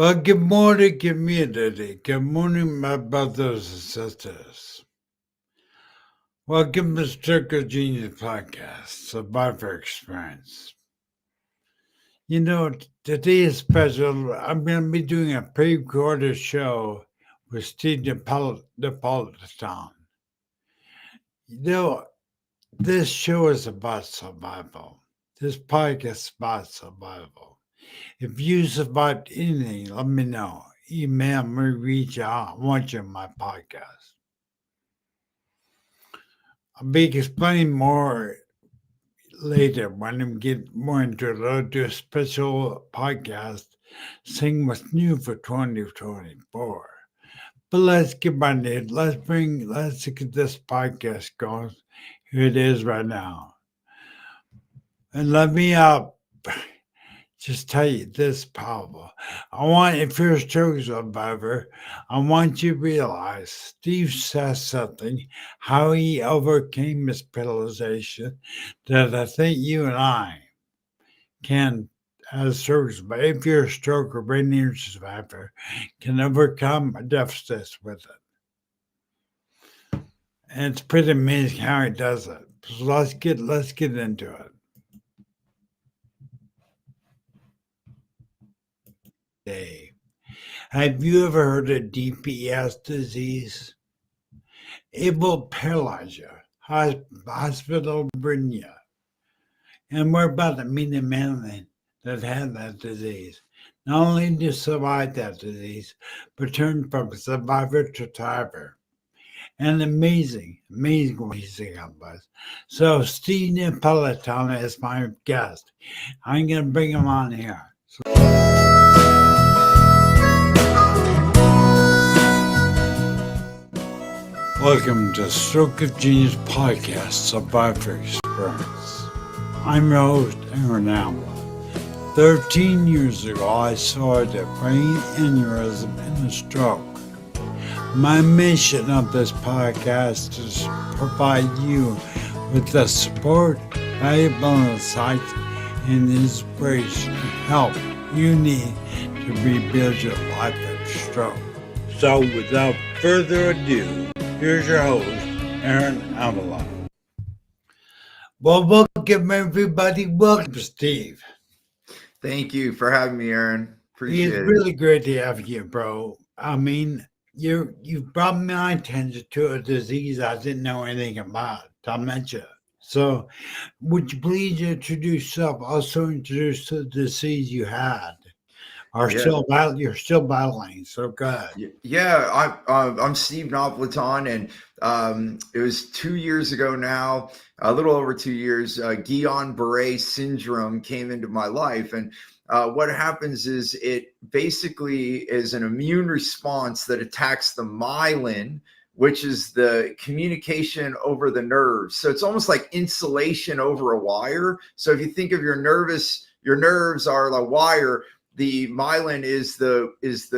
Well, good morning, community. Good morning, my brothers and sisters. Welcome to Circle Genius Podcast, Survivor Experience. Today is special. I'm going to be doing a pre-recorded show with Steve Napolitan. This show is about survival. This podcast is about survival. If you survived anything, let me know. Email me, reach out. I want you on my podcast. I'll be explaining more later when I get more into it. I'll do a special podcast, Sing What's New for 2024. But let's get right into it. Let's get this podcast going. Here it is right now. And let me just tell you this powerful. If you're a stroke survivor, I want you to realize Steve says something, how he overcame his paralyzation, that I think you and I can, as stroke survivor, if you're a stroke or brain injury survivor, can overcome deficits with it. And it's pretty amazing how he does it. So let's get into it. Have you ever heard of DPS disease? It will paralyze you, hospital bring you. And we're about to meet a man that had that disease. Not only did you survive that disease, but turned from survivor to thriver. And amazing what he's was. So Steve Napolitan is my guest. I'm going to bring him on here. Welcome to Stroke of Genius Podcast, Survivor Experience. I'm your host, Aaron Allen. 13 years ago, I suffered a brain aneurysm and a stroke. My mission of this podcast is to provide you with the support, valuable insights, and inspiration and help you need to rebuild your life of stroke. So without further ado, here's your host, Aaron Avalon. Well, welcome everybody. Welcome, Steve. Thank you for having me, Aaron. Appreciate it. It's really great to have you, bro. I mean, you brought my attention to a disease I didn't know anything about, dementia. So, would you please introduce yourself? Also, introduce the disease you had. You're still battling, so good. Yeah, I'm Steve Napolitan, and it was 2 years ago now, a little over 2 years. Guillain Barré Syndrome came into my life, and what happens is it basically is an immune response that attacks the myelin, which is the communication over the nerves. So it's almost like insulation over a wire. So if you think of your nerves are a wire. The myelin is the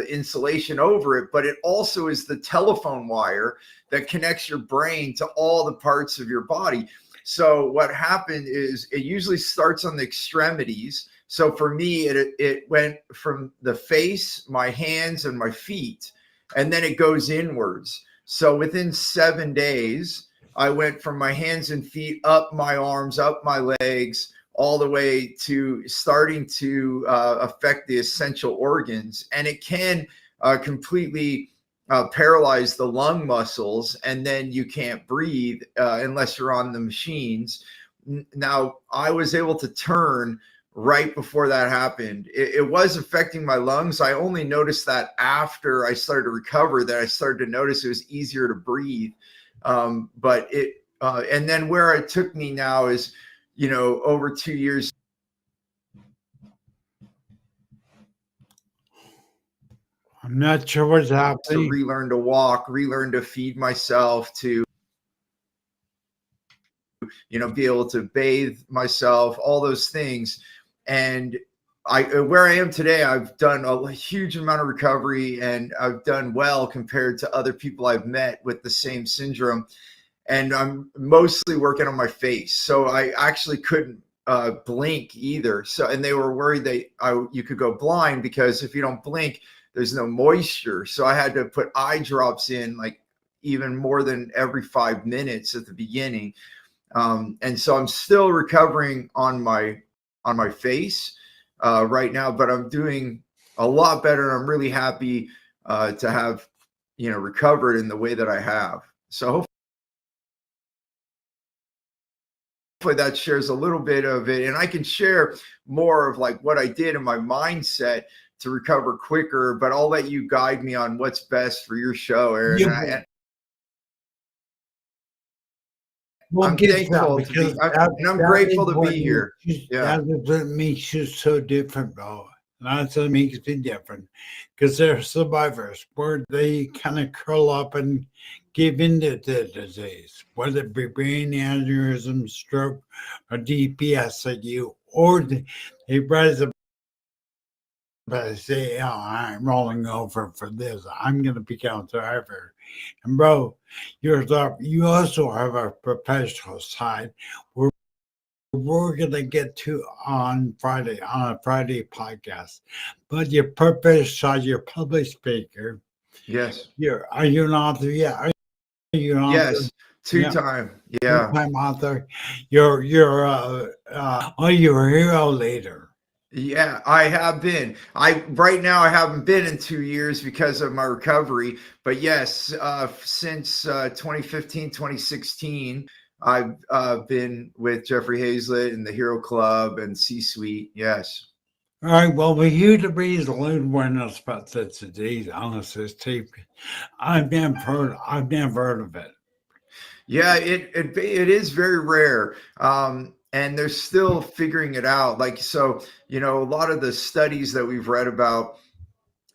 insulation over it, but it also is the telephone wire that connects your brain to all the parts of your body. So what happened is it usually starts on the extremities. So for me, it went from the face, my hands, and my feet, and then it goes inwards. So within 7 days, I went from my hands and feet up my arms, up my legs, all the way to starting to affect the essential organs. And it can completely paralyze the lung muscles, and then you can't breathe unless you're on the machines. Now, I was able to turn right before that happened. It was affecting my lungs. I only noticed that after I started to recover, that I started to notice it was easier to breathe. And then where it took me now is, over 2 years. I'm not sure what's happening. To relearn to walk, relearn to feed myself, to, be able to bathe myself, all those things. And where I am today, I've done a huge amount of recovery, and I've done well compared to other people I've met with the same syndrome. And I'm mostly working on my face. So I actually couldn't blink either. So, and they were worried you could go blind because if you don't blink, there's no moisture. So I had to put eye drops in like even more than every 5 minutes at the beginning. And so I'm still recovering on my face right now, but I'm doing a lot better. And I'm really happy to have, recovered in the way that I have. So hopefully that shares a little bit of it, and I can share more of like what I did in my mindset to recover quicker, but I'll let you guide me on what's best for your show, Aaron. Yeah, we'll I'm get that thankful to be, and I'm grateful to be here. Yeah. That is what makes you so different, bro. That's what makes me different, because they're survivors where they kind of curl up and give into the disease, whether it be brain aneurysm, stroke, or DPSIU, or they rise up and say, "Oh, I'm rolling over for this. I'm going to become a survivor." And bro, you also have a professional side where we're going to get to on a Friday podcast. But your purpose side, you're a public speaker. Yes. Are you an author? Yeah. Are you an author? Yes. Two-time. Yeah. Two-time author. You're a hero leader. Yeah, I have been. Right now I haven't been in 2 years because of my recovery, but yes, since 2015, 2016, I've been with Jeffrey Hazlett and the Hero Club and C-Suite. Yes. All right. Well, we're here to raise awareness about this disease. Honestly, Steve, I've never heard of it. Yeah, it is very rare. And they're still figuring it out. Like, so, a lot of the studies that we've read about,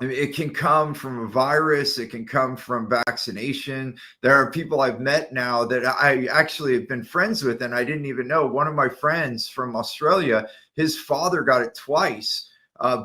it can come from a virus, it can come from vaccination. There are people I've met now that I actually have been friends with, and I didn't even know. One of my friends from Australia, his father got it twice,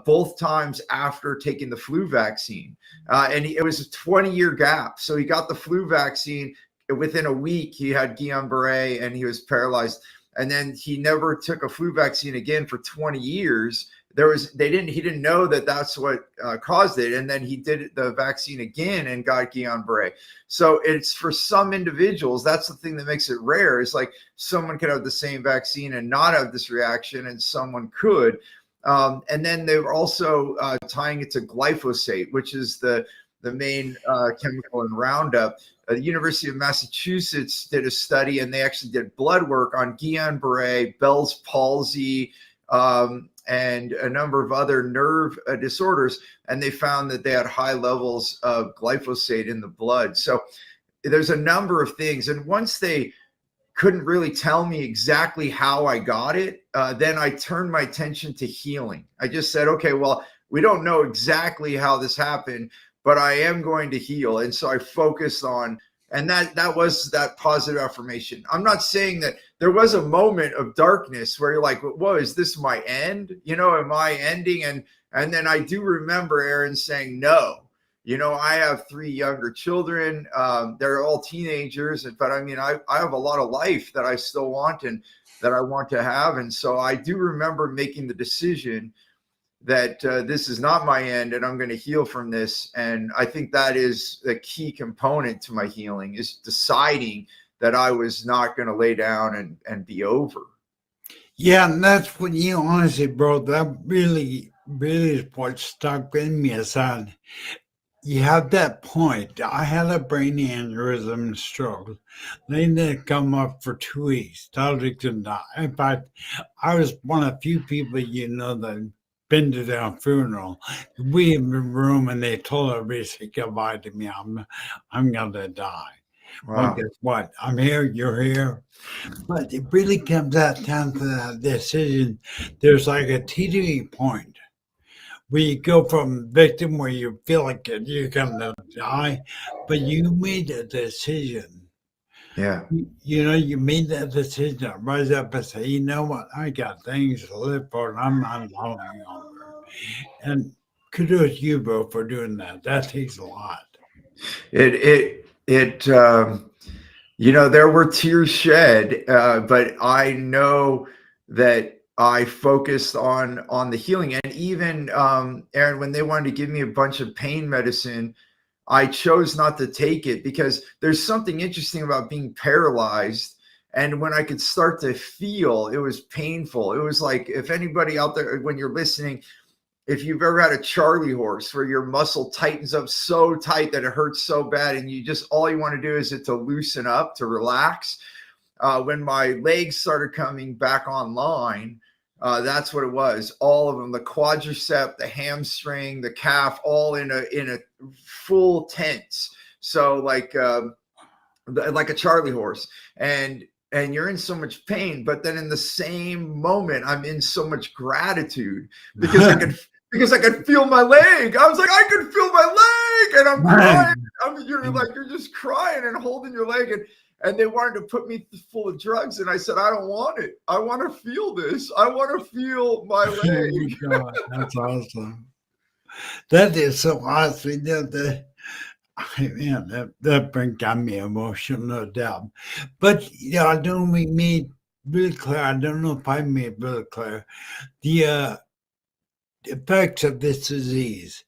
both times after taking the flu vaccine. And it was a 20-year gap. So he got the flu vaccine. Within a week, he had Guillain Barré and he was paralyzed. And then he never took a flu vaccine again for 20 years. He didn't know that that's what caused it. And then he did the vaccine again and got Guillain Barré. So it's for some individuals, that's the thing that makes it rare. It's like someone could have the same vaccine and not have this reaction, and someone could. And then they were also tying it to glyphosate, which is the main chemical in Roundup. The University of Massachusetts did a study, and they actually did blood work on Guillain Barré, Bell's palsy, and a number of other nerve disorders, and they found that they had high levels of glyphosate in the blood. So there's a number of things, and once they couldn't really tell me exactly how I got it, then I turned my attention to healing. I just said, okay, well, we don't know exactly how this happened, but I am going to heal. And so I focused on, and that was that positive affirmation. I'm not saying that there was a moment of darkness where you're like, whoa, is this my end? Am I ending? And then I do remember Aaron saying, no, I have 3 younger children. They're all teenagers, but I mean, I have a lot of life that I still want and that I want to have. And so I do remember making the decision that this is not my end and I'm going to heal from this. And I think that is the key component to my healing, is deciding that I was not going to lay down and be over. Yeah, and that's what honestly, bro, that really, really is what stuck in me, is that you have that point. I had a brain aneurysm and stroke. They didn't come up for 2 weeks. Totally could not. In fact, I was one of the few people that been to their funeral. We in the room, and they told everybody to say goodbye to me. I'm gonna die. Wow. Well, guess what? I'm here. You're here. But it really comes down to that decision. There's like a teetering point where you go from victim, where you feel like you're gonna die, but you made a decision. Yeah. You made that decision to rise up and say, you know what, I got things to live for, and I'm not alone any longer. And kudos to you, bro, for doing that. That takes a lot. There were tears shed, but I know that I focused on the healing. And even Aaron, when they wanted to give me a bunch of pain medicine, I chose not to take it because there's something interesting about being paralyzed. And when I could start to feel, it was painful. It was like, if anybody out there, when you're listening, if you've ever had a Charlie horse where your muscle tightens up so tight that it hurts so bad, and you just, all you want to do is it to loosen up, to relax. When my legs started coming back online, that's what it was. All of them, the quadricep, the hamstring, the calf, all in a full tense. So like a Charlie horse, and you're in so much pain, but then in the same moment, I'm in so much gratitude because I could feel my leg. I was like, I could feel my leg, and I'm crying. You're just crying and holding your leg, and they wanted to put me full of drugs, and I said, I don't want it. I want to feel this. I want to feel my leg. Oh God, that's awesome. That is so awesome. That got me emotional, no doubt. But I don't make me really clear. I don't know if I made really clear the effects of this disease.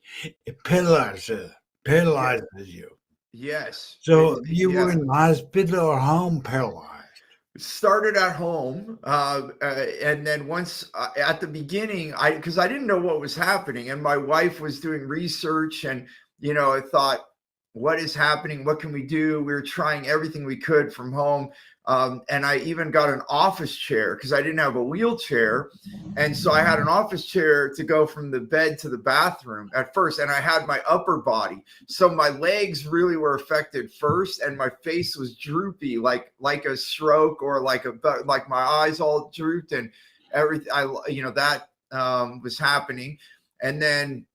It paralyzes you. Yes. So you were in the hospital or home paralyzed? Started at home, and then once at the beginning, because I didn't know what was happening, and my wife was doing research, and I thought, what is happening? What can we do? We were trying everything we could from home. And I even got an office chair because I didn't have a wheelchair. And so I had an office chair to go from the bed to the bathroom at first. And I had my upper body. So my legs really were affected first. And my face was droopy, like a stroke, or like my eyes all drooped, and everything. That was happening. And then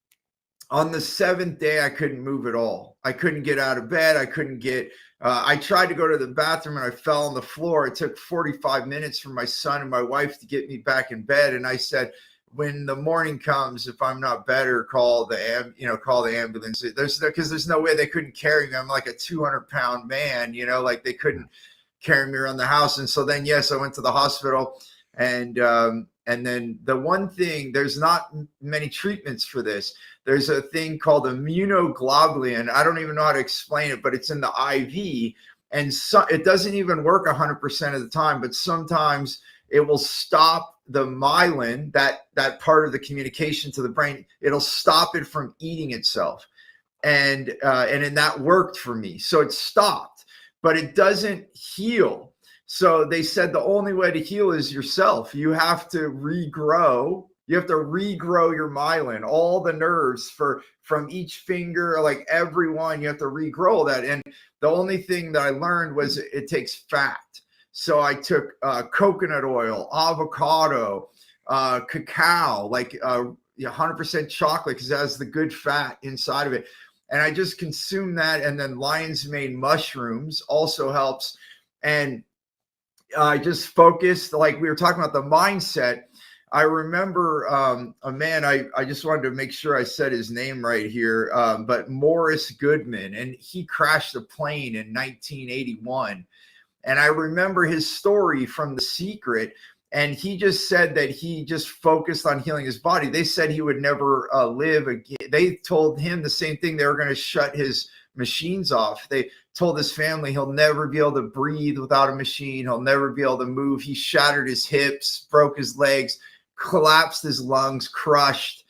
on the 7th day, I couldn't move at all. I couldn't get out of bed. I couldn't get, I tried to go to the bathroom and I fell on the floor. It took 45 minutes for my son and my wife to get me back in bed. And I said, when the morning comes, if I'm not better, call the ambulance. Because there's no way they couldn't carry me. I'm like a 200-pound man, like they couldn't carry me around the house. And so then, yes, I went to the hospital, and then the one thing, there's not many treatments for this. There's a thing called immunoglobulin. I don't even know how to explain it, but it's in the IV. And so it doesn't even work 100% of the time, but sometimes it will stop the myelin, that part of the communication to the brain. It'll stop it from eating itself. And that worked for me. So it stopped, but it doesn't heal. So they said the only way to heal is yourself. You have to regrow. You have to regrow your myelin, all the nerves from each finger, like everyone, you have to regrow that. And the only thing that I learned was it takes fat. So I took coconut oil, avocado, cacao, like 100% chocolate, because it has the good fat inside of it. And I just consumed that. And then lion's mane mushrooms also helps. And I just focused, like we were talking about the mindset. I remember a man, I just wanted to make sure I said his name right here, but Morris Goodman, and he crashed a plane in 1981. And I remember his story from The Secret, and he just said that he just focused on healing his body. They said he would never live again. They told him the same thing. They were going to shut his machines off. They told his family he'll never be able to breathe without a machine. He'll never be able to move. He shattered his hips, broke his legs, collapsed his lungs, crushed.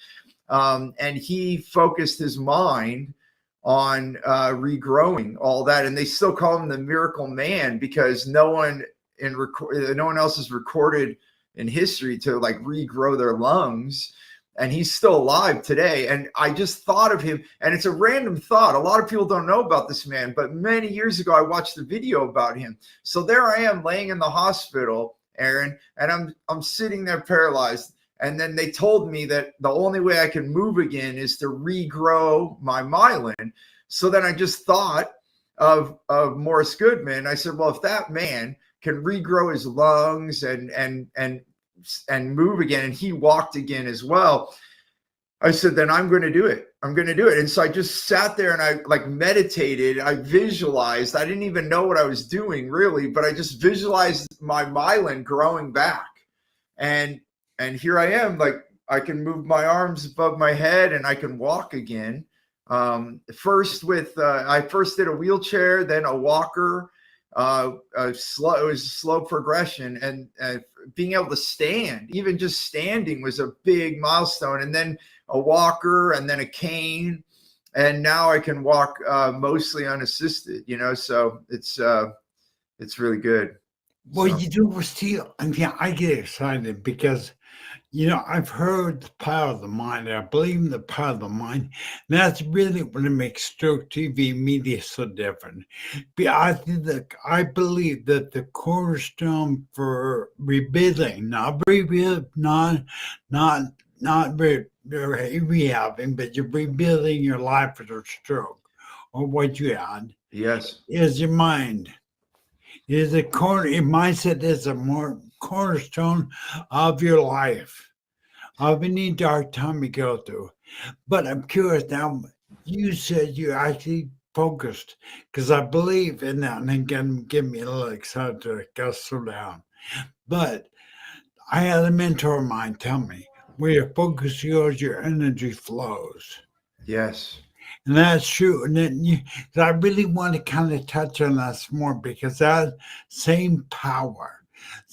And he focused his mind on regrowing all that. And they still call him the miracle man, because no one else is recorded in history to like regrow their lungs. And he's still alive today. And I just thought of him, and it's a random thought. A lot of people don't know about this man, but many years ago, I watched a video about him. So there I am laying in the hospital, Aaron, and I'm sitting there paralyzed. And then they told me that the only way I can move again is to regrow my myelin. So then I just thought of Morris Goodman. I said, well, if that man can regrow his lungs and move again, and he walked again as well, I said, then I'm going to do it. I'm going to do it. And so I just sat there and I like meditated. I visualized. I didn't even know what I was doing really, but I just visualized my myelin growing back. And here I am, like I can move my arms above my head and I can walk again. First with I first did a wheelchair, then a walker. It was a slow progression, and being able to stand, even just standing, was a big milestone. And then a walker, and then a cane, and now I can walk mostly unassisted. So it's really good. Well, So. I get excited because, I've heard the power of the mind. I believe in the power of the mind. And that's really what makes stroke TV media so different. I believe that the cornerstone for rebuilding, not rebuild, not rehabbing, but you're rebuilding your life after stroke or what you had, Yes. is your mind. Your mindset is a more cornerstone of your life, of any dark time you go through. But I'm curious now, you said you actually focused, because I believe in that, and again, give me a little excited to go slow down. But I had a mentor of mine tell me, where your focus goes, your energy flows. Yes. And that's true. And then I really want to kind of touch on that more, because that same power,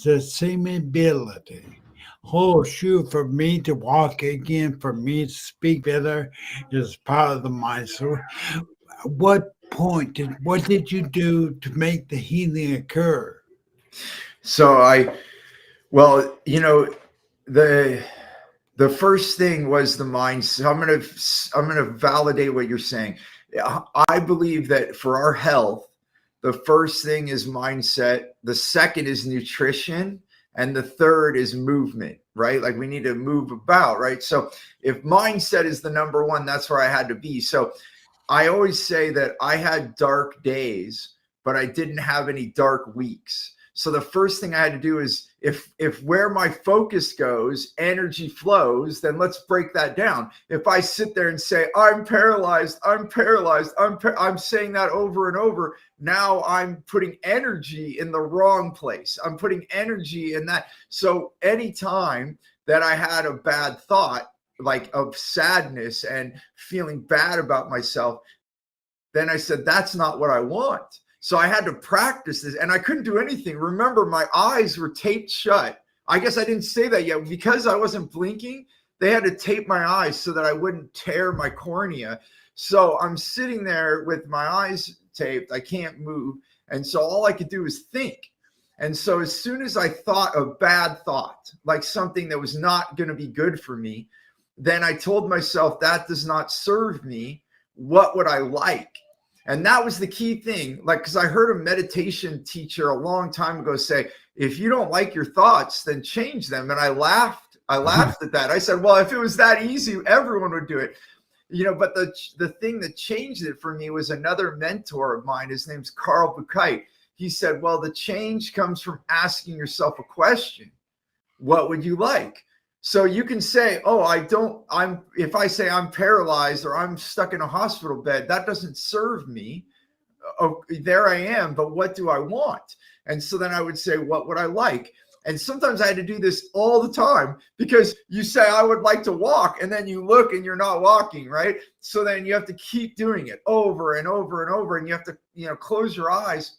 the same ability, holds true for me to walk again, for me to speak better, is part of the mind. So, what did you do to make the healing occur? So well, the first thing was the mindset. I'm gonna validate what you're saying. I believe that for our health, the first thing is mindset, the second is nutrition, and the third is movement, right? Like we need to move about, right? So if mindset is the number one, that's where I had to be. So I always say that I had dark days, but I didn't have any dark weeks. So the first thing I had to do is, if where my focus goes, energy flows, then let's break that down. If I sit there and say, I'm paralyzed, I'm saying that over and over, now I'm putting energy in the wrong place. I'm putting energy in that. So anytime that I had a bad thought, like of sadness and feeling bad about myself, then I said, that's not what I want. So I had to practice this, and I couldn't do anything. Remember, my eyes were taped shut. I guess I didn't say that yet. Because I wasn't blinking, they had to tape my eyes so that I wouldn't tear my cornea. So I'm sitting there with my eyes taped. I can't move. And so all I could do was think. And so as soon as I thought a bad thought, like something that was not going to be good for me, then I told myself, that does not serve me. What would I like? And that was the key thing. Like, because I heard a meditation teacher a long time ago say, if you don't like your thoughts, then change them. And I laughed at that. I said, well, if it was that easy, everyone would do it. But the thing that changed it for me was another mentor of mine. His name's Carl Buchheit. He said, well, the change comes from asking yourself a question. What would you like? So you can say, if I say I'm paralyzed or I'm stuck in a hospital bed, that doesn't serve me. Oh, there I am, but what do I want? And so then I would say, what would I like? And sometimes I had to do this all the time, because you say, I would like to walk, and then you look and you're not walking, right? So then you have to keep doing it over and over and over. And you have to, close your eyes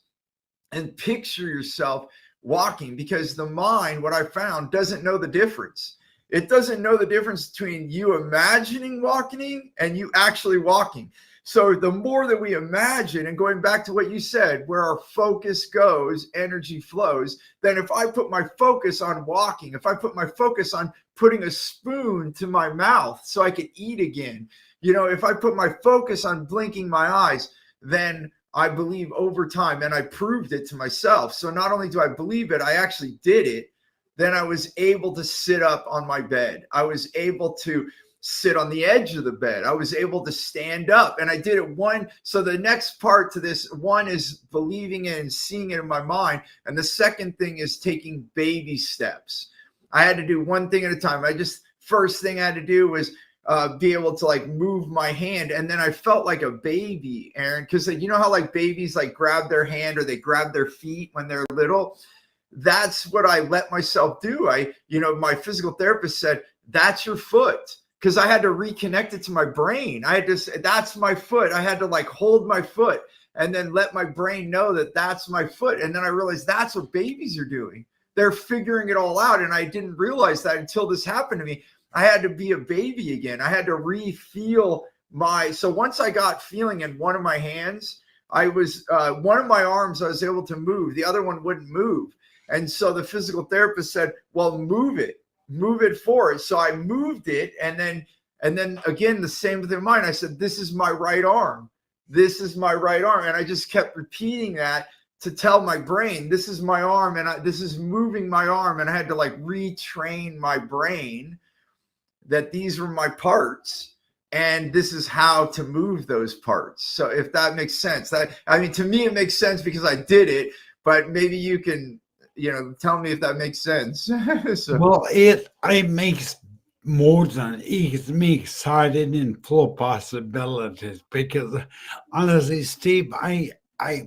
and picture yourself walking, because the mind, what I found, doesn't know the difference. It doesn't know the difference between you imagining walking and you actually walking. So the more that we imagine, and going back to what you said, where our focus goes, energy flows. Then if I put my focus on walking, if I put my focus on putting a spoon to my mouth so I can eat again, if I put my focus on blinking my eyes, then I believe over time, and I proved it to myself. So not only do I believe it, I actually did it. Then I was able to sit up on my bed. I was able to sit on the edge of the bed. I was able to stand up, and I did it So the next part to this, one is believing it and seeing it in my mind. And the second thing is taking baby steps. I had to do one thing at a time. First thing I had to do was be able to like move my hand. And then I felt like a baby, Aaron, because you know how like babies like grab their hand or they grab their feet when they're little. that's what I let myself do. My physical therapist said, that's your foot. Because I had to reconnect it to my brain. I had to say, that's my foot. I had to like hold my foot and then let my brain know that that's my foot. And then I realized that's what babies are doing. They're figuring it all out. And I didn't realize that until this happened to me. I had to be a baby again. I had to re-feel so once I got feeling in one of my hands, one of my arms I was able to move. The other one wouldn't move. And so the physical therapist said, well, move it forward. So I moved it. And then again, the same with mine. I said, this is my right arm. This is my right arm. And I just kept repeating that to tell my brain, this is my arm. And this is moving my arm. And I had to like retrain my brain that these were my parts. And this is how to move those parts. So if that makes sense, to me, it makes sense because I did it, but maybe you can, tell me if that makes sense. Well, it makes more than it gets me excited and full of possibilities because honestly, Steve, I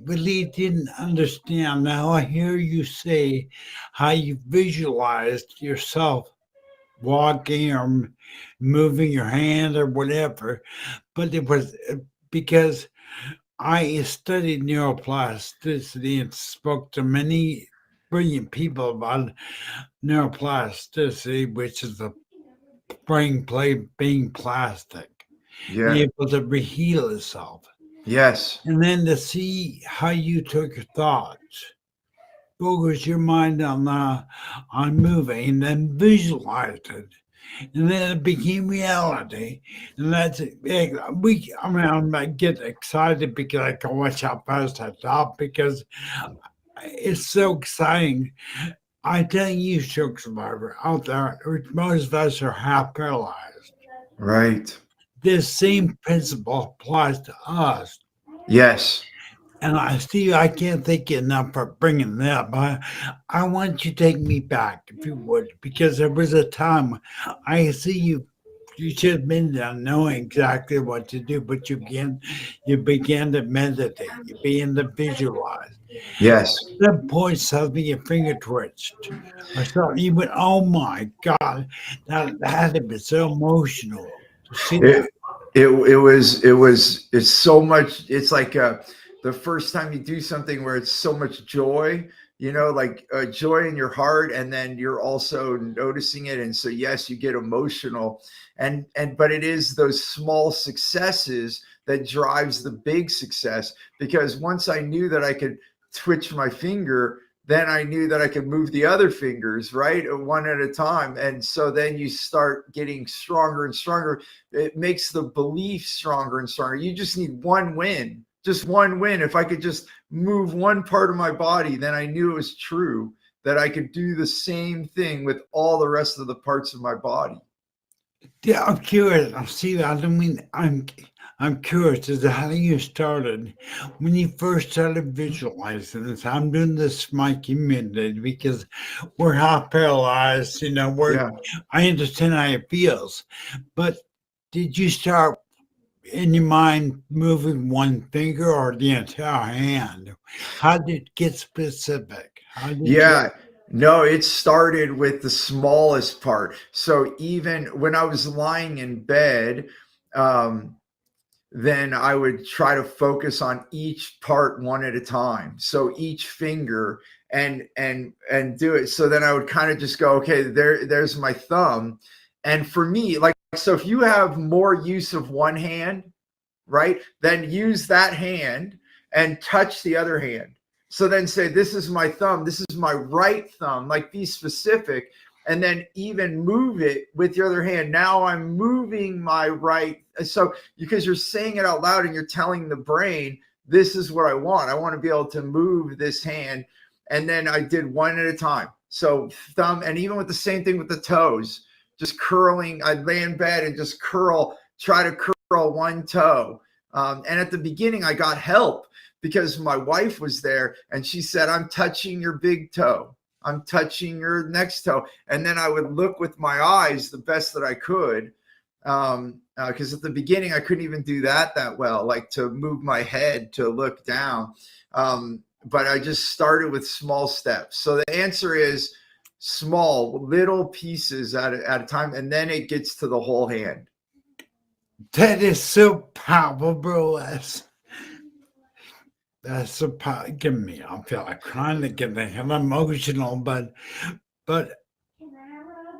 really didn't understand. Now I hear you say how you visualized yourself walking or moving your hand or whatever, but it was because I studied neuroplasticity and spoke to many brilliant people about neuroplasticity, which is the brain play being plastic, able to reheal itself. Yes. And then to see how you took your thoughts, focus your mind on moving, and then visualize it. And then it became reality. And that's it. I get excited because I can watch how fast I talk because it's so exciting. I tell you, stroke survivor out there, which most of us are half paralyzed. Right. This same principle applies to us. Yes. And Steve, I can't thank you enough for bringing that up. I want you to take me back, if you would, because there was a time I see you. You should have been there knowing exactly what to do, but you began to meditate. You began to visualize. Yes. At that point, suddenly your finger twitched, or something. You went, "Oh my God, that had to be so emotional to see that." It's so much. It's like the first time you do something where it's so much joy, like joy in your heart, and then you're also noticing it. And so, yes, you get emotional, but it is those small successes that drives the big success. Because once I knew that I could twitch my finger, then I knew that I could move the other fingers, right? One at a time. And so then you start getting stronger and stronger. It makes the belief stronger and stronger. You just need one win, just one win. If I could just move one part of my body, then I knew it was true that I could do the same thing with all the rest of the parts of my body. Yeah, I'm curious. See, I don't mean I'm curious as to how you started when you first started visualizing this. I'm doing this for my community because we're half paralyzed. I understand how it feels, but did you start in your mind moving one finger or the entire hand? How did it get specific? No, it started with the smallest part. So even when I was lying in bed, then I would try to focus on each part one at a time. So each finger and do it. So then I would kind of just go, okay, there's my thumb. And for me, so if you have more use of one hand, right, then use that hand and touch the other hand. So then say, this is my thumb, this is my right thumb, like be specific, and then even move it with your other hand. Now I'm moving my right. So because you're saying it out loud and you're telling the brain, this is what I want. I want to be able to move this hand. And then I did one at a time. So thumb, and even with the same thing with the toes, just curling. I'd lay in bed and just try to curl one toe. And at the beginning, I got help because my wife was there and she said, I'm touching your big toe. I'm touching your next toe. And then I would look with my eyes the best that I could. Because at the beginning, I couldn't even do that well, like to move my head to look down. but I just started with small steps. So the answer is small, little pieces at a time, and then it gets to the whole hand. That is so powerful. That's so powerful. Give me, I feel like crying again. I'm emotional, but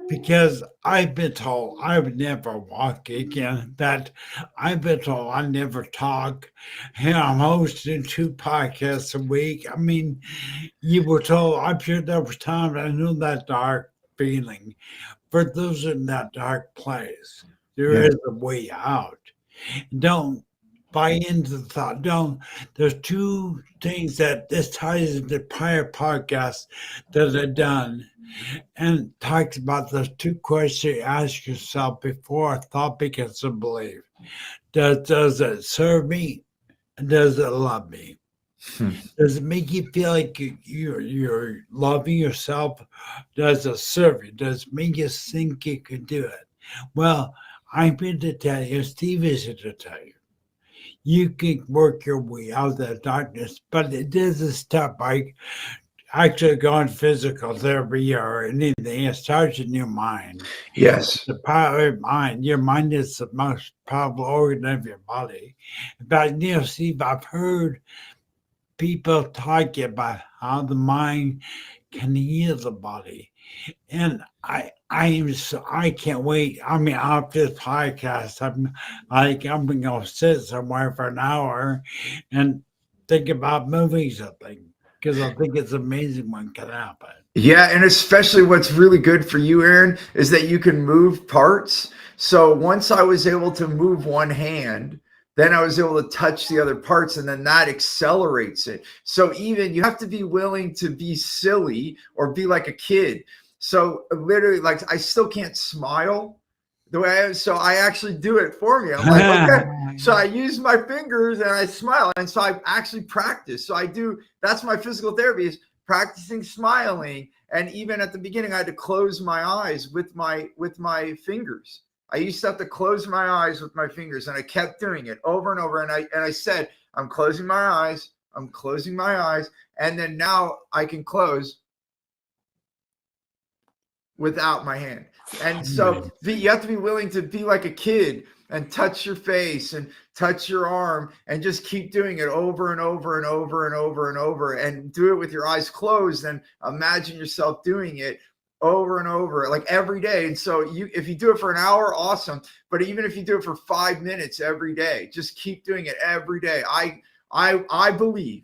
because I've been told I would never walk again, that I've been told I never talk. Hey, I'm hosting 2 podcasts a week. I mean, you were told, I'm sure there was times I knew that dark feeling. For those in that dark place, there Yeah. is a way out. Don't buy into the thought. Don't. There's 2 things that this ties into prior podcasts that I've done and talks about those 2 questions you ask yourself before a thought begins to believe. Does it serve me? Does it love me? Hmm. Does it make you feel like you're loving yourself? Does it serve you? Does it make you think you could do it? Well, I'm here to tell you, Steve is here to tell you. You can work your way out of that darkness, but it doesn't stop by actually going physical therapy or anything. It starts in your mind. Yes. The power of mind. Your mind is the most powerful organ of your body. But Steve, I've heard people talking about how the mind can heal the body. And I can't wait. I mean, after this podcast, I'm gonna go sit somewhere for an hour and think about moving something because I think it's amazing what can happen. Yeah, and especially what's really good for you, Aaron, is that you can move parts. So once I was able to move one hand, then I was able to touch the other parts, and then that accelerates it. So even you have to be willing to be silly or be like a kid. So literally, like I still can't smile the way so I actually do it for me. I'm like, okay. So I use my fingers and I smile. And so I actually practice. So I do, that's my physical therapy is practicing smiling. And even at the beginning, I had to close my eyes with my fingers. I used to have to close my eyes with my fingers, and I kept doing it over and over. And I said, I'm closing my eyes. I'm closing my eyes. And then now I can close without my hand. And so you have to be willing to be like a kid and touch your face and touch your arm and just keep doing it over and over and over and over and over and do it with your eyes closed and imagine yourself doing it over and over like every day. And so if you do it for an hour, awesome. But even if you do it for 5 minutes every day, just keep doing it every day. I believe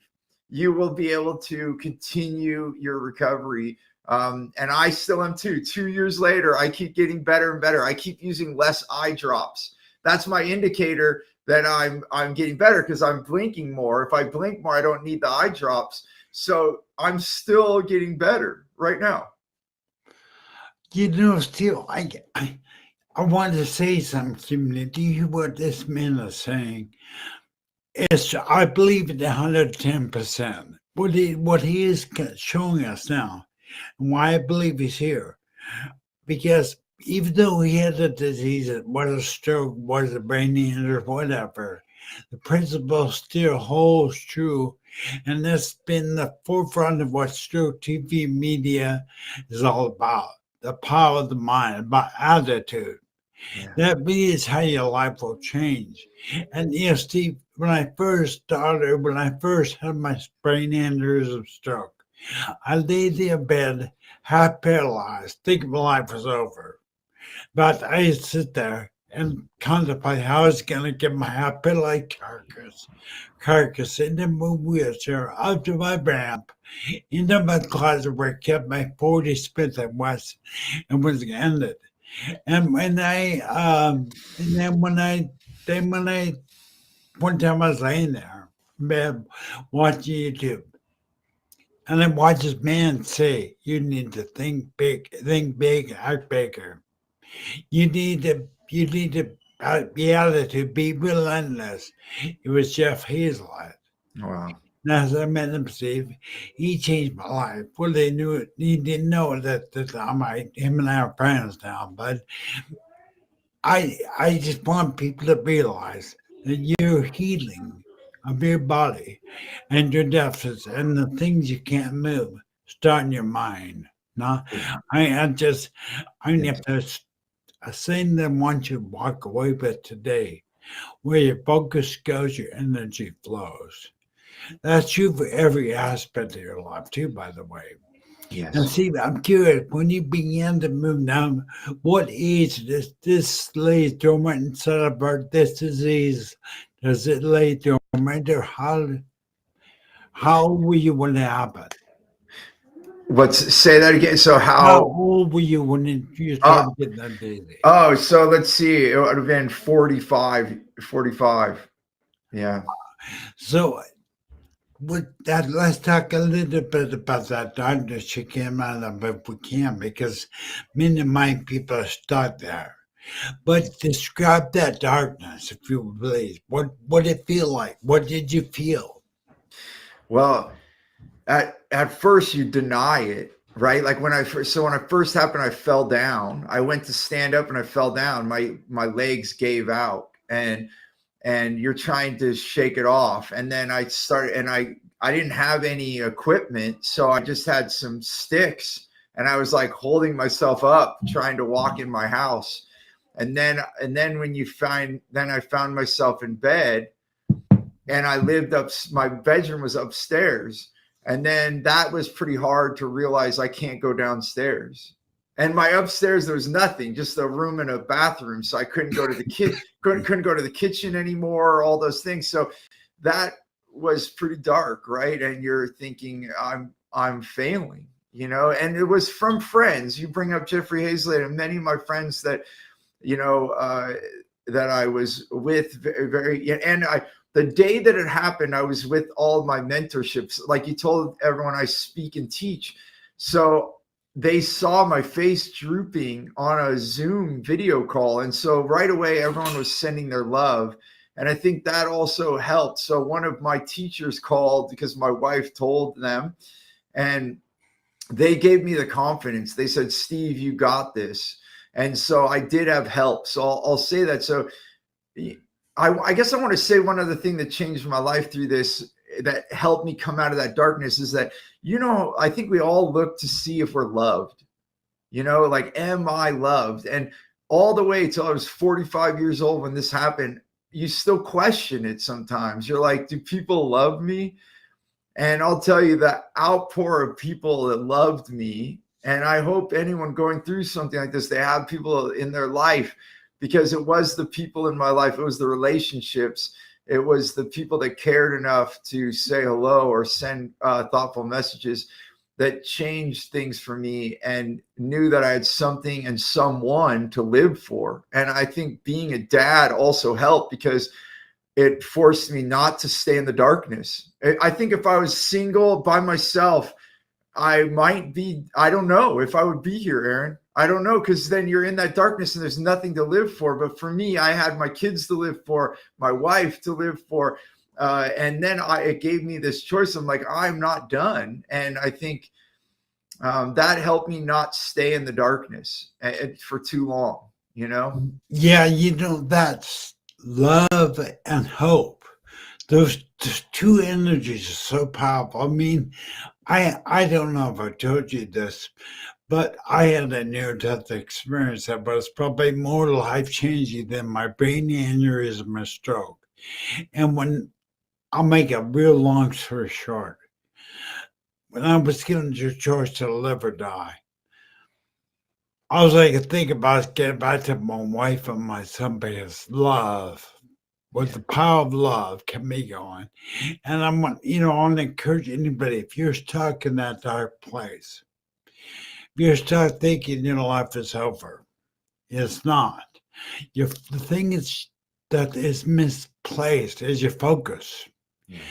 you will be able to continue your recovery. And I still am too. 2 years later, I keep getting better and better. I keep using less eye drops. That's my indicator that I'm getting better because I'm blinking more. If I blink more, I don't need the eye drops. So I'm still getting better right now. Steve, I wanted to say something. Do you hear what this man is saying? I believe it 110%. What he is showing us now, and why I believe he's here, because even though he had a disease, was a stroke, was a brain injury, whatever, the principle still holds true. And that's been the forefront of what stroke TV media is all about. The power of the mind, about attitude. Yeah. That really is how your life will change. And Steve, when I first had my brain aneurysm stroke, I laid in bed, half paralyzed, thinking my life was over. But I sit there and contemplate how I was going to get my half paralyzed carcass into my wheelchair up to my ramp, into my closet where I kept my 40 Smith and West and was ended. And when I one time I was laying there in bed watching YouTube, and I watched this man say, "You need to think big, act bigger. You need to be attitude, be relentless." It was Jeff Hazlett. Wow. And as I met him, Steve, he changed my life. Well, they knew it. He didn't know it at the time. Him and I are friends now, but I just want people to realize that you're healing. of your body and your deficits and the things you can't move start in your mind. No, I just, I Yes. if there's a thing that I want you to walk away with today, where your focus goes, your energy flows. That's true for every aspect of your life, too, by the way. Now, Yes. see, I'm curious, when you began to move down, what age does this lay dormant inside of our this disease? Does it lay dormant, or how old were you when it happened? Say that again. So How how? old were you when you Uh, started getting that disease? so let's see. It would have been 45. 45. Yeah. So, with that, let's talk a little bit about that darkness you came out of, if we can, because many of my people are stuck there. But describe that darkness, if you please. What did it feel like? What did you feel? Well, at first you deny it, right? Like when I first happened, I fell down. I went to stand up and I fell down. My legs gave out, and you're trying to shake it off. And then I started, and I didn't have any equipment, so I just had some sticks, and I was like holding myself up, trying to walk in my house. And then then I found myself in bed, and I lived up. My bedroom was upstairs, and then that was pretty hard to realize I can't go downstairs. And my upstairs there was nothing, just a room and a bathroom, so I couldn't go to the couldn't go to the kitchen anymore. All those things, so that was pretty dark, right? And you're thinking I'm failing, and it was from friends. You bring up Jeffrey Hazlett, and many of my friends that you know, that I was with very, and the day that it happened, I was with all my mentorships. Like you told everyone, I speak and teach. So they saw my face drooping on a Zoom video call. And so right away, everyone was sending their love. And I think that also helped. So one of my teachers called because my wife told them, and they gave me the confidence. They said, Steve, you got this. And so I did have help. So I'll say that. So I guess I want to say one other thing that changed my life through this, that helped me come out of that darkness, is that, I think we all look to see if we're loved, like, am I loved? And all the way till I was 45 years old when this happened, you still question it sometimes. You're like, do people love me? And I'll tell you, the outpour of people that loved me, and I hope anyone going through something like this, they have people in their life, because it was the people in my life, it was the relationships, it was the people that cared enough to say hello or send thoughtful messages, that changed things for me and knew that I had something and someone to live for. And I think being a dad also helped, because it forced me not to stay in the darkness. I think if I was single by myself, I don't know if I would be here, Aaron. I don't know, because then you're in that darkness and there's nothing to live for. But for me, I had my kids to live for, my wife to live for. And then it gave me this choice. I'm like, I'm not done. And I think that helped me not stay in the darkness for too long, Yeah, that's love and hope. Those two energies are so powerful. I mean, I don't know if I told you this, but I had a near-death experience that was probably more life-changing than my brain aneurysm or stroke. And I'll make a real long story short, when I was given the choice to live or die, all I could think about is getting back to my wife and my son, because love, with the power of love, kept me going. And I want to encourage anybody, if you're stuck in that dark place, if you're stuck thinking your life is over, it's not. The thing is that is misplaced is your focus. Yes.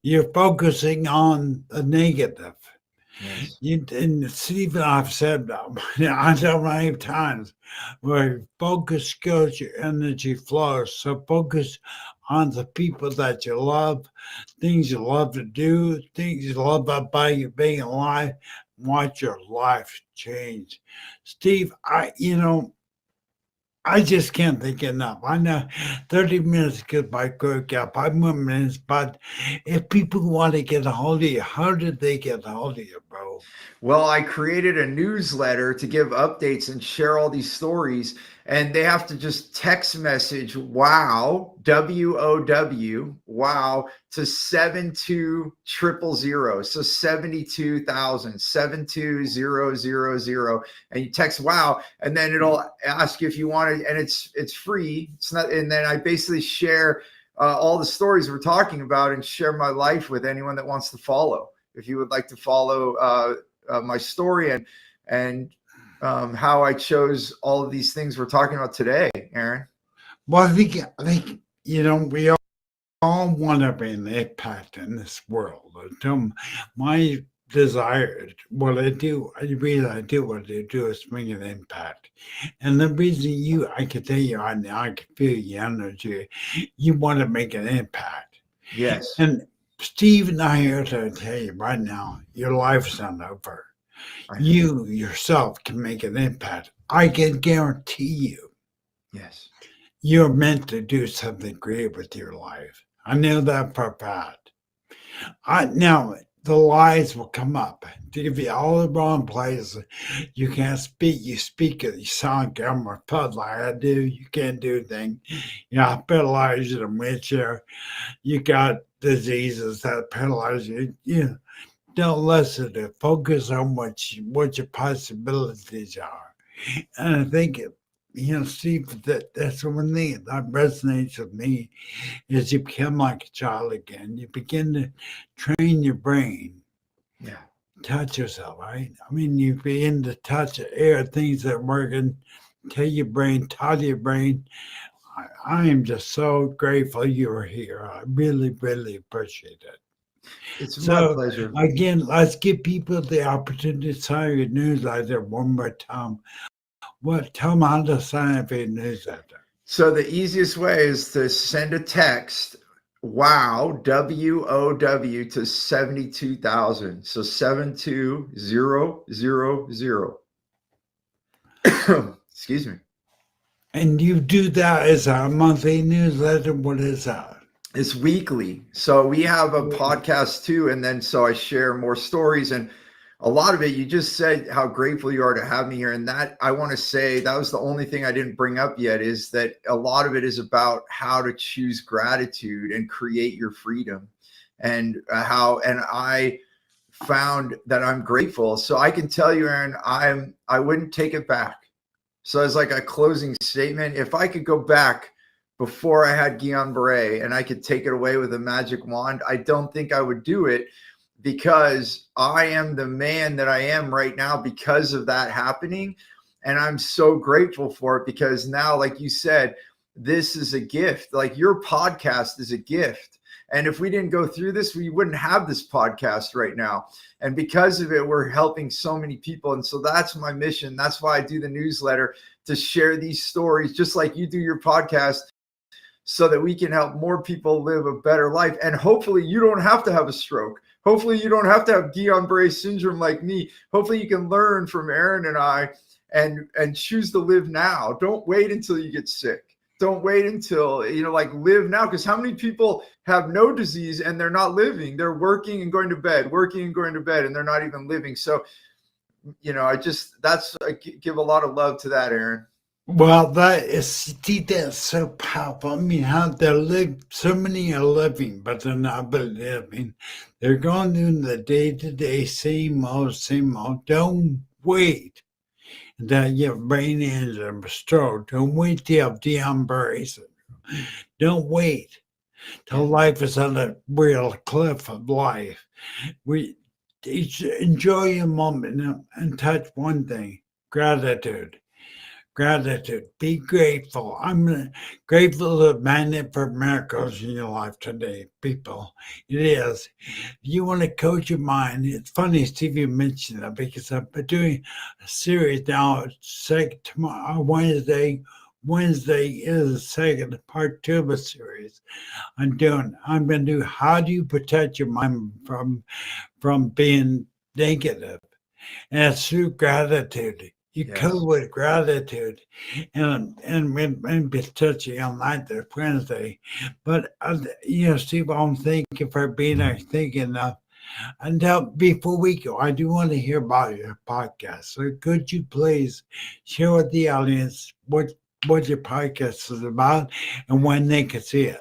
You're focusing on the negative. Yes. And Steve and I've said, I know many times, where focus goes, your energy flows. So focus on the people that you love, things you love to do, things you love about you being alive, and watch your life change. Steve, I just can't think enough. I know 30 minutes goes by quick, yeah, 5 more minutes, but if people want to get a hold of you, how did they get a hold of you, bro? Well, I created a newsletter to give updates and share all these stories. And they have to just text message wow, WOW, wow, to 72000. So 72,000, 72000. And you text wow, and then it'll ask you if you want it. And it's free. It's not, and then I basically share all the stories we're talking about and share my life with anyone that wants to follow. If you would like to follow my story and how I chose all of these things we're talking about today, Aaron. Well, I think we all want to be an impact in this world. My desire, what I do, I do what I do is make an impact. And the reason I can tell you right now, I can feel your energy. You want to make an impact. Yes. And Steve and I are here to tell you right now, your life's not over. You yourself can make an impact. I can guarantee you. Yes. You're meant to do something great with your life. I know that for a fact. Now, the lies will come up to give you all the wrong places. You can't speak. You speak it. You sound like I'm a pud like I do. You can't do anything. You're paralyzed in a wheelchair. You got diseases that paralyze you. Don't listen to it. Focus on what your possibilities are. And I think, Steve, that's one thing that resonates with me is you become like a child again. You begin to train your brain. Yeah. Touch yourself, right? I mean, you begin to touch air things that are working. Tell your brain, I am just so grateful you're here. I really, really appreciate it. It's my So pleasure. again, let's give people the opportunity to sign your newsletter one more time. Tell them how to sign up for your newsletter. So the easiest way is to send a text wow, WOW, to 72,000. So 72000. Excuse me. And you do that as a monthly newsletter. What is that? It's weekly. So we have a podcast too. And then so I share more stories, and a lot of it, you just said how grateful you are to have me here. And that, I want to say, that was the only thing I didn't bring up yet, is that a lot of it is about how to choose gratitude and create your freedom, and and I found that I'm grateful. So I can tell you, Aaron, I wouldn't take it back. So as like a closing statement, if I could go back before I had Guillain Barré and I could take it away with a magic wand, I don't think I would do it, because I am the man that I am right now because of that happening. And I'm so grateful for it, because now, like you said, this is a gift. Like your podcast is a gift. And if we didn't go through this, we wouldn't have this podcast right now. And because of it, we're helping so many people. And so that's my mission. That's why I do the newsletter, to share these stories, just like you do your podcast, so that we can help more people live a better life. And hopefully you don't have to have a stroke. Hopefully you don't have to have Guillain Barré syndrome like me. Hopefully you can learn from Aaron and I and choose to live now. Don't wait until you get sick. Don't wait until, live now. Because how many people have no disease and they're not living? They're working and going to bed, and they're not even living. So, I give a lot of love to that, Aaron. Well, that's so powerful. I mean, how so many are living, but they're not living. They're going through the day-to-day, same old. Don't wait until you have brain injury or stroke. Don't wait till you have Guillain Barré syndrome. Don't wait till life is on a real cliff of life. Enjoy your moment and touch one thing: gratitude. Be grateful. I'm grateful to magnet for miracles in your life today, people. It is. If you want to coach your mind, it's funny Stevie mentioned that, because I've been doing a series now. Tomorrow, Wednesday. Wednesday is the second part 2 of a series I'm going to do. How do you protect your mind from being negative? And it's through gratitude. You Yes. could with gratitude, and we've been touching on that this Wednesday. But Steve, I'm thanking for being there, thinking of. And now, before we go, I do want to hear about your podcast. So, could you please share with the audience what your podcast is about and when they can see it?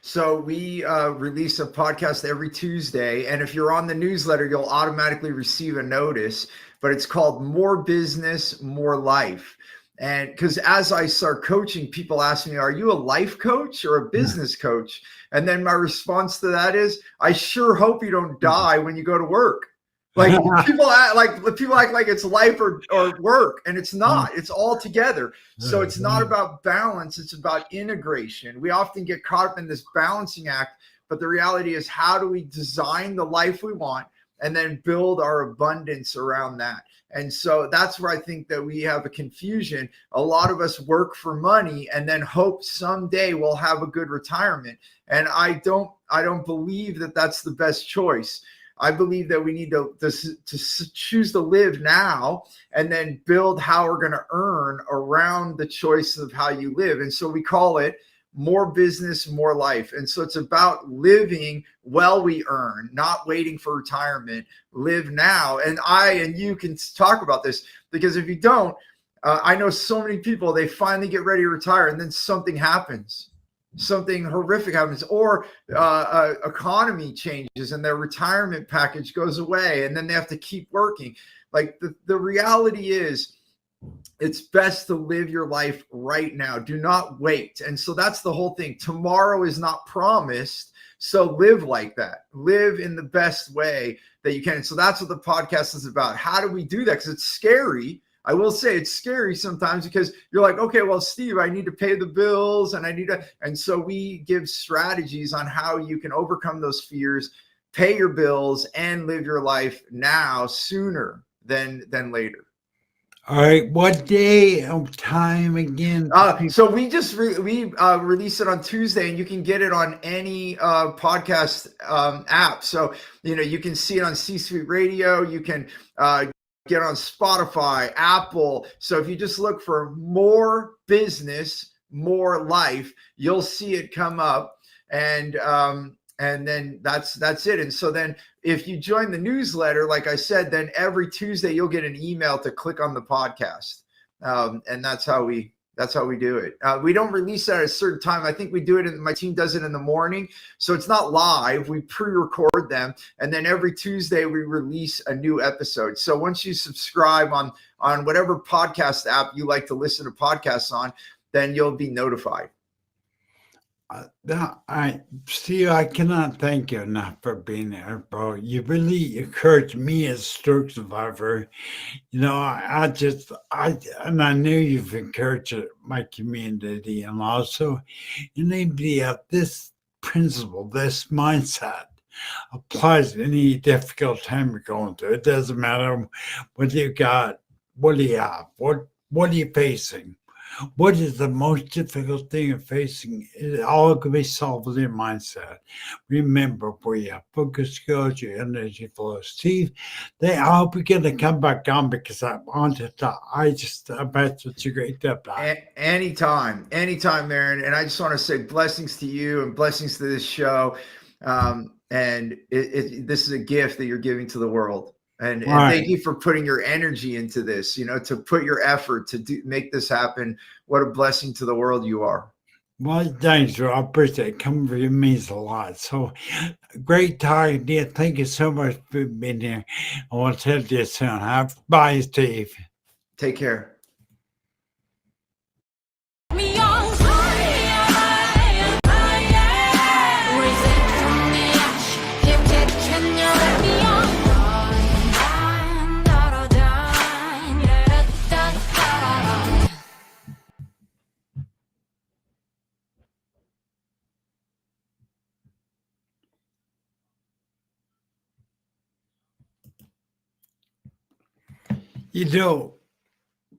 So we release a podcast every Tuesday, and if you're on the newsletter, you'll automatically receive a notice. But it's called More Business, More Life. And because as I start coaching, people ask me, "Are you a life coach or a business coach?" And then my response to that is, "I sure hope you don't die when you go to work." Like people act like it's life or work, and it's not. It's all together. So it's not about balance, it's about integration. We often get caught up in this balancing act, but the reality is, how do we design the life we want and then build our abundance around that? And so that's where I think that we have a confusion. A lot of us work for money and then hope someday we'll have a good retirement. And I don't believe that that's the best choice. I believe that we need to choose to live now and then build how we're going to earn around the choice of how you live. And so we call it More Business, More Life. And so it's about living while we earn, not waiting for retirement. Live now. And I and you can talk about this, because if you don't, I know so many people, they finally get ready to retire and then something happens. Something horrific happens, or economy changes and their retirement package goes away, and then they have to keep working. Like the reality is, it's best to live your life right now. Do not wait. And so that's the whole thing. Tomorrow is not promised. So live like that. Live in the best way that you can. And so that's what the podcast is about. How do we do that? Because it's scary. I will say it's scary sometimes, because you're like, okay, well, Steve, I need to pay the bills and and so we give strategies on how you can overcome those fears, pay your bills, and live your life now sooner than later. All right, what day of time again? So we just release it on Tuesday, and you can get it on any podcast app. So you can see it on C-Suite Radio. You can get on Spotify, Apple. So if you just look for More Business, More Life, you'll see it come up, and then that's it. And so then if you join the newsletter, like I said, then every Tuesday you'll get an email to click on the podcast, and that's how we do it. We don't release it at a certain time. I think we do it. My team does it in the morning, so it's not live. We pre-record them, and then every Tuesday we release a new episode. So once you subscribe on whatever podcast app you like to listen to podcasts on, then you'll be notified. I cannot thank you enough for being there, bro. You really encouraged me as a stroke survivor. I knew you've encouraged my community, and also anybody have this principle, this mindset applies to any difficult time you're going through. It doesn't matter what you got, what do you have, what are you facing. What is the most difficult thing you're facing? It all can be solved with your mindset. Remember where your focus goes, your energy flows. Steve, I hope you're going to come back on, because I want to talk. I bet it's a great depth. Anytime, Aaron. And I just want to say blessings to you and blessings to this show. And this is a gift that you're giving to the world. And thank you for putting your energy into this, to put your effort to make this happen. What a blessing to the world you are. Well, thanks, Drew. I appreciate it. Coming from you means a lot. So great talking to you. Thank you so much for being here. I want to tell you soon. Bye, Steve. Take care.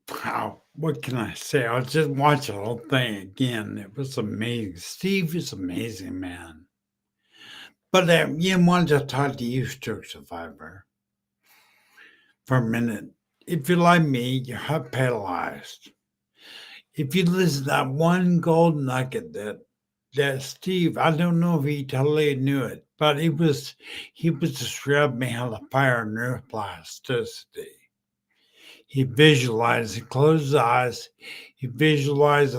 Wow, what can I say? I just watched the whole thing again. It was amazing. Steve is amazing, man. But you wanted to talk to you, stroke survivor, for a minute. if you're like me, you're paralyzed. If you listen to that one gold nugget that Steve, I don't know if he totally knew it, but he was describing me how to fire neuroplasticity. He visualized, he closed his eyes, he visualized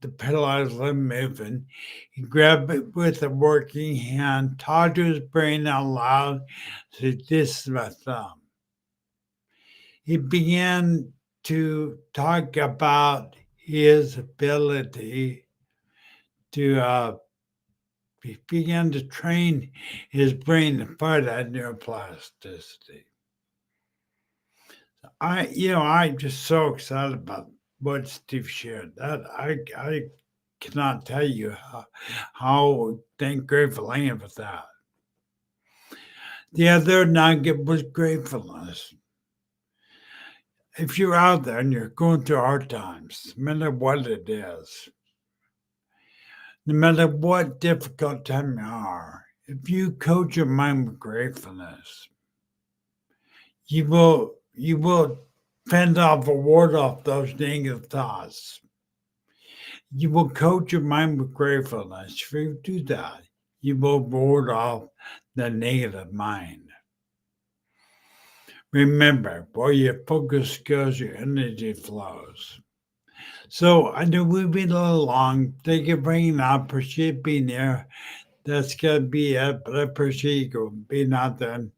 the paralyzed limb moving. He grabbed it with a working hand, talked to his brain out loud, said, "This is my thumb." He began to talk about his ability to he began to train his brain to fight that neuroplasticity. I'm just so excited about what Steve shared. That I cannot tell you how grateful I am for that. The other nugget was gratefulness. If you're out there and you're going through hard times, no matter what it is, no matter what difficult time you are, if you coach your mind with gratefulness, you will fend off or ward off those negative thoughts. You will coach your mind with gratefulness. If you do that, you will ward off the negative mind. Remember, where your focus goes, your energy flows. So I know we've been a little long. Thank you for bringing up. Appreciate being here. That's gonna be it. But I appreciate you being out there and